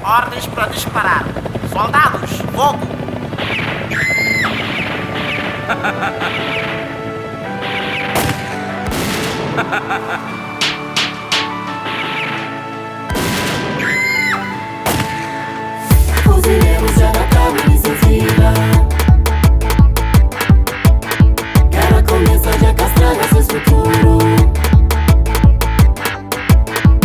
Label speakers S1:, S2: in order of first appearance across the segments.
S1: Ordens para disparar. Soldados, fogo!
S2: Fuzileiros já na calma e senzilla. Guerra começa a castrar esse futuro.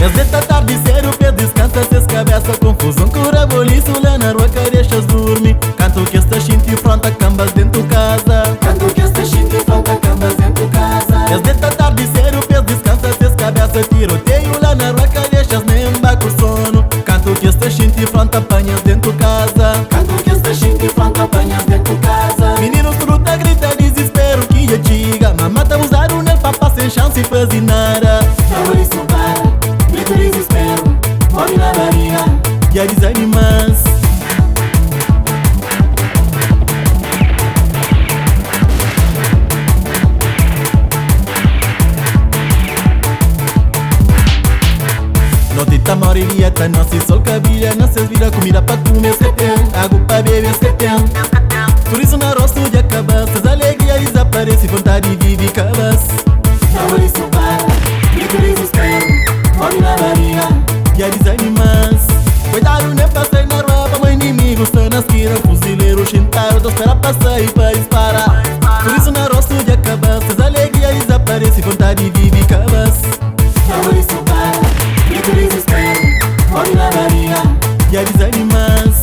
S3: Es de tardiceiro, pe descansa, se escabeça confusão. Cura boliço, lá na rua que deixas dormir. Canto que esta xinti fronta cambas dentro casa.
S2: Canto que esta xinti fronta cambas dentro casa.
S3: Es de tardiceiro, pe descansa, se escabeça tiroteio. Lá na rua que deixas nem embaco sono. Canto que esta xinti fronta apanhas dentro casa.
S2: Canto que esta xinti fronta apanhas dentro casa.
S3: Meninos fruta grita desespero que é diga. Mamá tá usando nel papá sem chance pra zinara.
S2: Não isso para. Grito desespero, fome na barriga.
S3: E a desanimas. Notita moririeta, não se sol cabilha. Não se vira comida pra comer, se tem água pra beber, se tem. Por isso na rosto de acaba. Essas alegrias desaparecem, vontade de viver cabas.
S2: Não isso para. Grito desespero, fome na barriga.
S3: E a desanimas. Cuidado, nem passei na rua pra mãe inimigo. Está na esquina, fuzileiro, xintaro. Tô espera passar e para disparar. Por isso na rosto de acaba. Essas alegrias desaparecem, vontade de viver cabas.
S2: Não isso para. Grito desespero, fome na barriga.
S3: E a desanimas.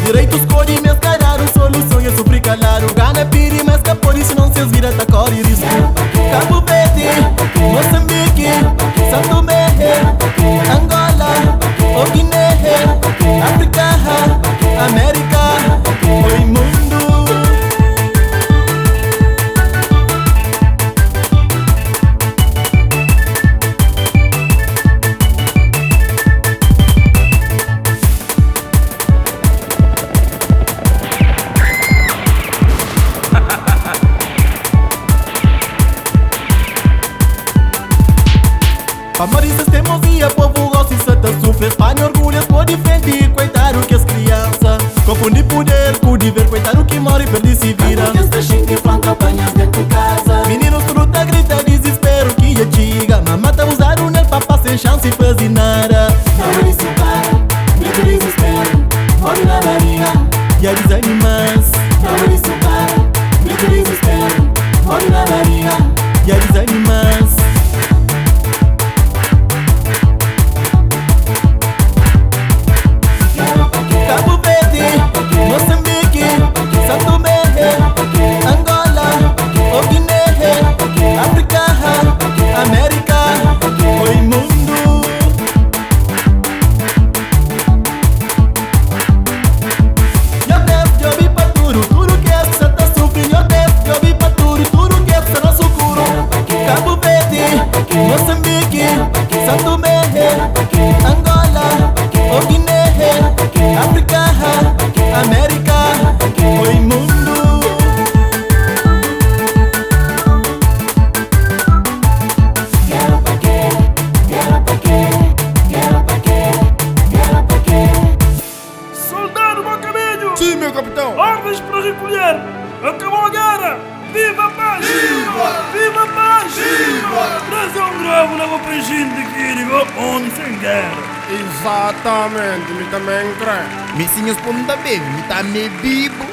S3: Direitos cori mescalharam, solução é suprir calhar. O Gana piri, mas que por isso não se vira tá cori risco. Cabo Verde, Moçambique, Santo Tomé, Angola, o Guiné, África, América, oi mundo. Pamaristas teimosia, povo gosta e santa sofre. Espanha orgulhas por diferente, coitado que as crianças confunde poder com dever, coitado que morre perde se vira.
S2: Canto que esta xinti fronta apanhas dentro casa.
S3: Meninos fruta grita desespero que é diga. Mamá tá usando nel papá sem chance pra zinara.
S2: Não isso para. Grito desespero, fome na barriga.
S3: E a desanimas.
S2: Não isso para. Grito desespero, fome na barriga.
S3: E a desanimas. Cabo Verde, Moçambique, Santo Tomé, Angola, o Guiné, África, América, oi mundo. Eu devo de ouvir pra tudo que essa tá sofrendo. Eu devo de ouvir pra tudo que essa não socorro. Cabo Verde, Moçambique, Santo Tomé, Angola, o Guiné, África, América, oi mundo.
S2: Guerra pra quê? Guerra pra quê? Guerra pra quê? Guerra pra quê?
S4: Soldado, bom caminho!
S5: Sim, meu capitão!
S4: Ordens para recolher! Acabou a guerra! Viva a paz! Viva! Viva a paz! Viva! Trazão gravo na boca de Quirigo, onde sem guerra!
S5: Exatamente, me também creio.
S6: Me sinhos ponta bem, me tá me bibo.